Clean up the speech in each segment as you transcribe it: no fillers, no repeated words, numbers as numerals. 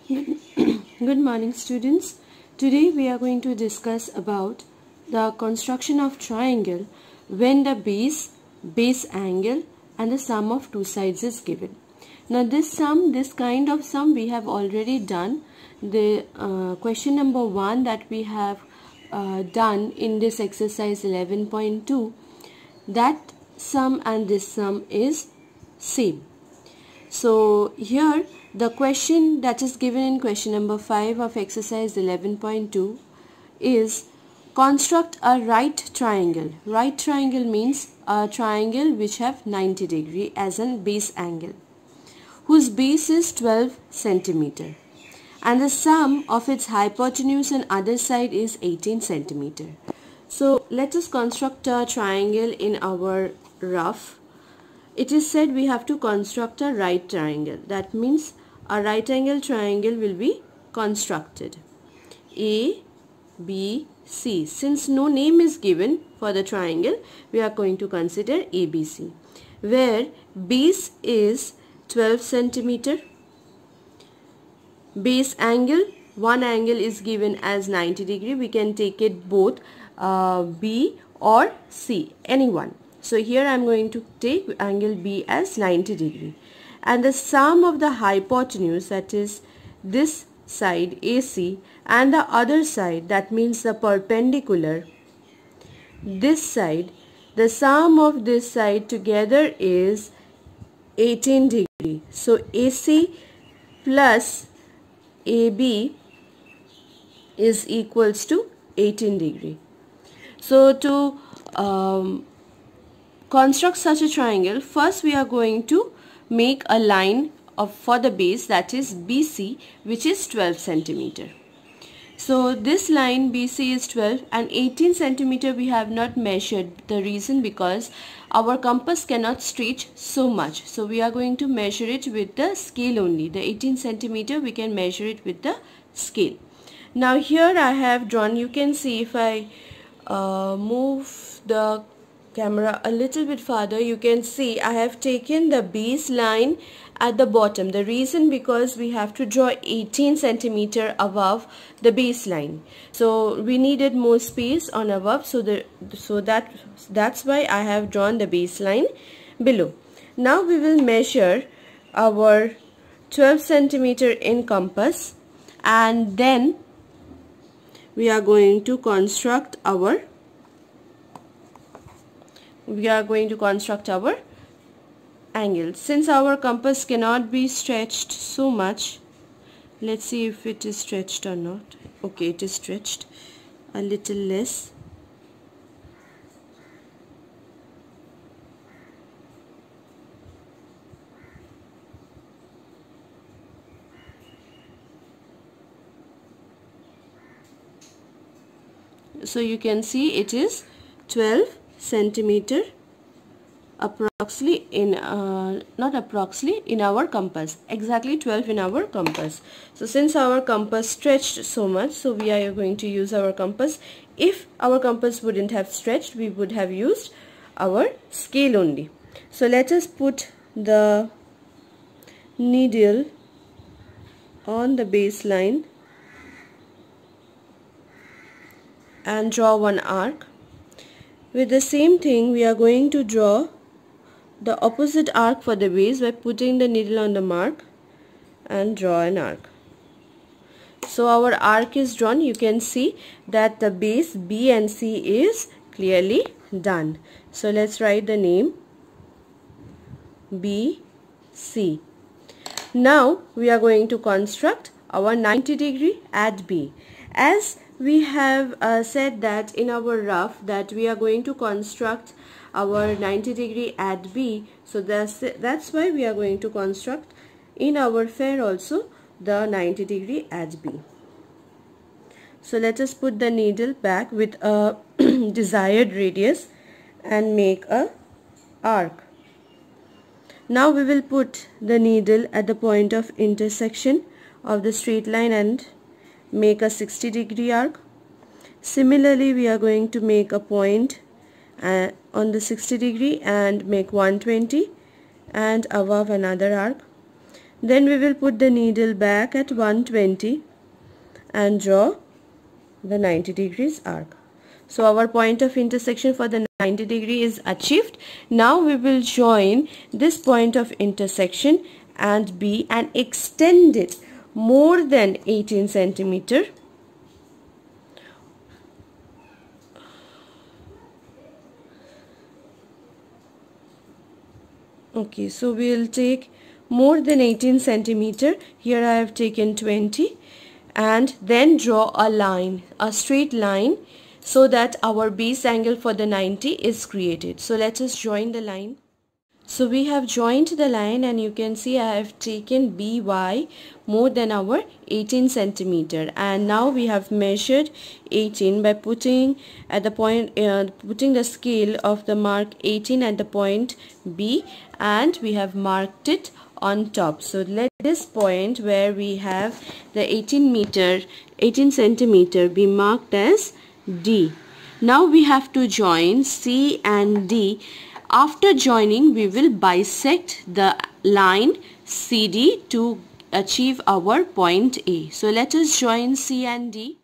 Good, good morning, students. Today we are going to discuss about the construction of triangle when the base angle and the sum of two sides is given. Now this kind of sum we have already done. The question number 1 that we have done in this exercise 11.2, that sum and this sum is same. So here the question that is given in question number 5 of exercise 11.2 is construct a right triangle. Right triangle means a triangle which have 90 degree as a base angle, whose base is 12 centimeter and the sum of its hypotenuse and other side is 18 centimeter. So let us construct a triangle in our rough. It is said we have to construct a right triangle. That means a right angle triangle will be constructed. A, B, C. Since no name is given for the triangle, we are going to consider ABC, where base is 12 centimeter. Base angle, one angle is given as 90 degree. We can take it both B or C, any one. So here I am going to take angle B as 90 degree. And the sum of the hypotenuse, that is this side AC, and the other side, that means the perpendicular, this side, the sum of this side together is 18 degree. So AC plus AB is equals to 18 degree. So to construct such a triangle, first we are going to make a line for the base, that is BC, which is 12 centimeter. So this line BC is 12 and 18 centimeter we have not measured. The reason because our compass cannot stretch so much. So we are going to measure it with the scale only. The 18 centimeter we can measure it with the scale. Now here I have drawn, you can see if I move the camera a little bit farther, you can see I have taken the base line at the bottom. The reason because we have to draw 18 centimeter above the baseline, so we needed more space on above, so that's why I have drawn the baseline below. Now we will measure our 12 centimeter in compass, and then we are going to construct our angle. Since our compass cannot be stretched so much, let's see if it is stretched or not. Okay, it is stretched a little less. So you can see it is 12 centimeter approximately in not approximately in our compass, exactly 12 in our compass. So since our compass stretched so much, so we are going to use our compass. If our compass wouldn't have stretched, we would have used our scale only. So let us put the needle on the baseline and draw one arc. With the same thing, we are going to draw the opposite arc for the base by putting the needle on the mark and draw an arc. So our arc is drawn. You can see that the base B and C is clearly done. So let's write the name B, C. Now we are going to construct our 90 degree at B. As we have said that in our rough that we are going to construct our 90 degree at B, so that's why we are going to construct in our fair also the 90 degree at B. So let us put the needle back with a desired radius and make a arc. Now we will put the needle at the point of intersection of the straight line and make a 60 degree arc. Similarly, we are going to make a point on the 60 degree and make 120 and above another arc. Then we will put the needle back at 120 and draw the 90 degrees arc. So our point of intersection for the 90 degree is achieved. Now we will join this point of intersection and B and extend it more than 18 centimeter. Okay, so we will take more than 18 centimeter. Here I have taken 20, and then draw a line, a straight line, so that our base angle for the 90 is created. So let us join the line. So we have joined the line, and you can see I have taken BY more than our 18 centimeter, and now we have measured 18 by putting at the point putting the scale of the mark 18 at the point B, and we have marked it on top. So let this point where we have the 18 centimeter be marked as D. Now we have to join C and D. After joining, we will bisect the line CD to achieve our point A. So let us join C and D.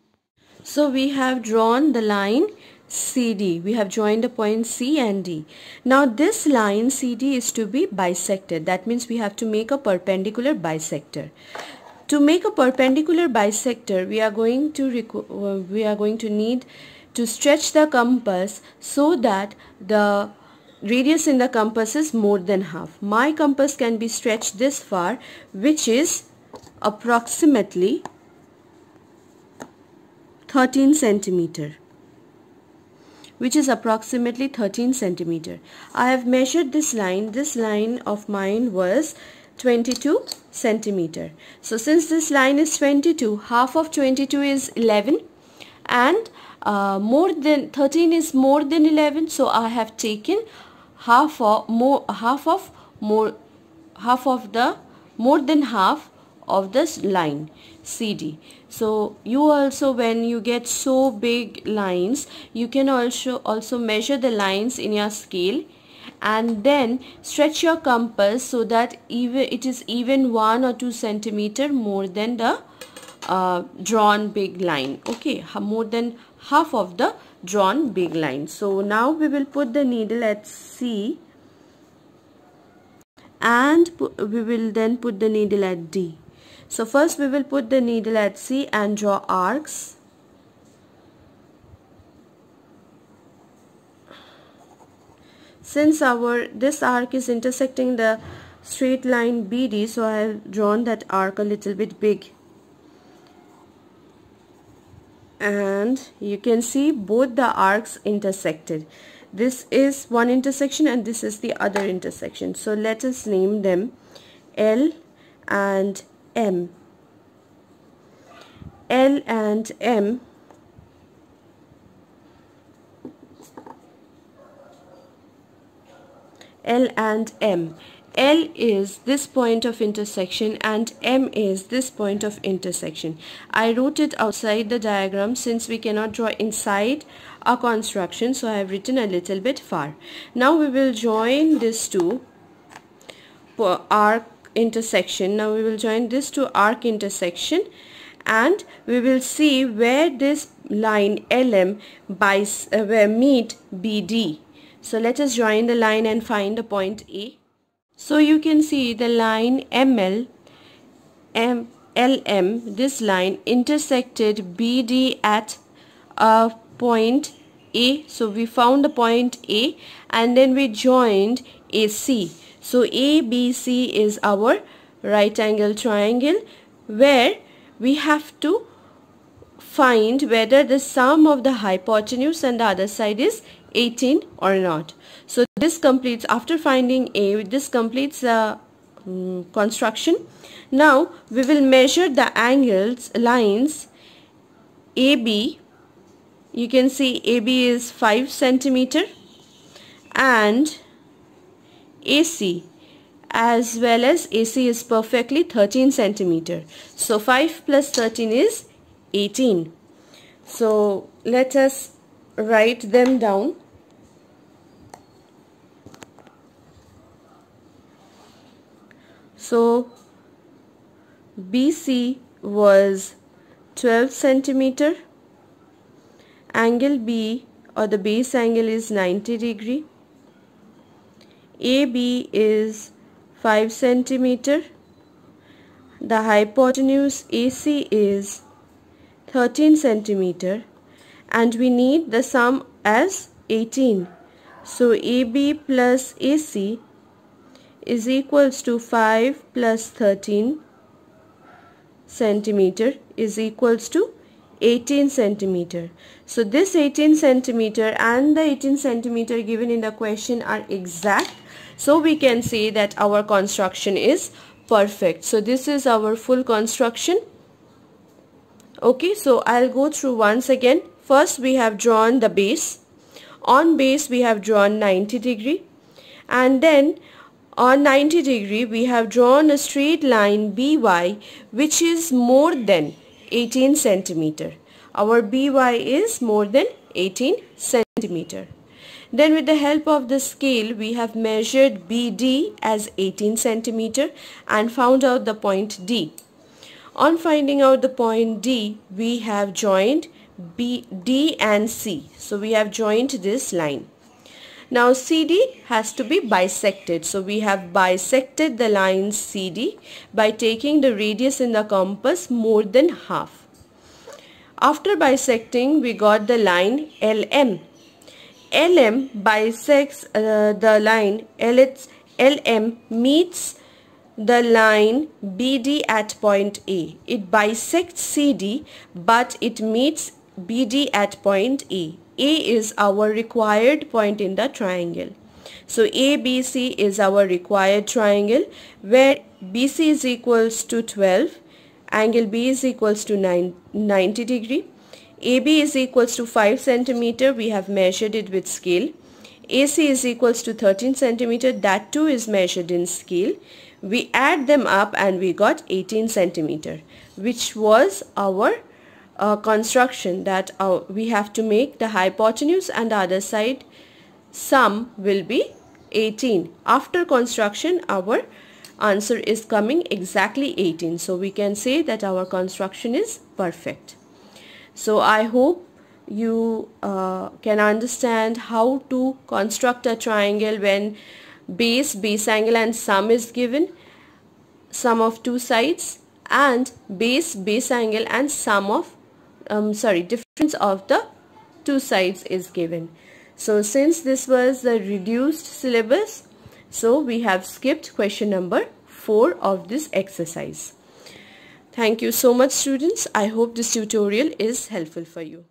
So we have drawn the line CD. We have joined the point C and D. Now this line CD is to be bisected. That means we have to make a perpendicular bisector. To make a perpendicular bisector, we are going to need to stretch the compass so that the radius in the compass is more than half. My compass can be stretched this far, which is approximately 13 centimeter. I have measured this line. This line of mine was 22 centimeter. So since this line is 22, half of 22 is 11, and more than 13 is more than 11. So I have taken half of more than half of this line CD. So you also, when you get so big lines, you can also measure the lines in your scale and then stretch your compass so that it is even 1 or 2 centimeter more than the drawn big line. Okay, more than half of the drawn big line. So now we will put the needle at C, and we will then put the needle at D. So first we will put the needle at C and draw arcs. Since this arc is intersecting the straight line BD, so I have drawn that arc a little bit big. And you can see both the arcs intersected. This is one intersection and this is the other intersection. So let us name them L and M. L and M L and M. L is this point of intersection and M is this point of intersection. I wrote it outside the diagram since we cannot draw inside a construction, so I have written a little bit far. Now we will join this to arc intersection. Now we will join this to arc intersection, and we will see where this line LM meet BD. So let us join the line and find the point A. So you can see the line LM, this line intersected BD at a point A. So we found the point A and then we joined AC. So ABC is our right angle triangle, where we have to find whether the sum of the hypotenuse and the other side is 18 or not. So this completes, after finding A, this completes the construction. Now we will measure the lines AB. You can see AB is 5 centimeter and AC as well as AC is perfectly 13 centimeter. So 5 plus 13 is 18. So let us write them down. So BC was 12 centimeter. Angle B or the base angle is 90 degree. AB is 5 centimeter. The hypotenuse AC is 13 centimeter and we need the sum as 18. So AB plus AC is equals to 5 plus 13 centimeter is equals to 18 centimeter. So this 18 centimeter and the 18 centimeter given in the question are exact. So we can say that our construction is perfect. So this is our full construction. Okay, so I'll go through once again. First we have drawn the base. On base we have drawn 90 degree, and then on 90 degree we have drawn a straight line BY which is more than 18 centimeter. Our BY is more than 18 centimeter. Then with the help of the scale we have measured BD as 18 centimeter and found out the point D. On finding out the point D, we have joined D and C. So we have joined this line. Now CD has to be bisected. So we have bisected the line CD by taking the radius in the compass more than half. After bisecting, we got the line LM. LM bisects the line LM meets the line BD at point A. It bisects CD but it meets BD at point A. A is our required point in the triangle. So ABC is our required triangle where BC is equals to 12, angle B is equals to 90 degree, AB is equals to 5 centimeter, we have measured it with scale. AC is equals to 13 centimeter, that too is measured in scale. We add them up and we got 18 centimeter, which was our construction that we have to make the hypotenuse and the other side sum will be 18. After construction our answer is coming exactly 18. So we can say that our construction is perfect. So I hope you can understand how to construct a triangle when base angle and sum is given, sum of two sides, and base angle and sum of difference of the two sides is given. So since this was the reduced syllabus, so we have skipped question number 4 of this exercise. Thank you so much students. I hope this tutorial is helpful for you.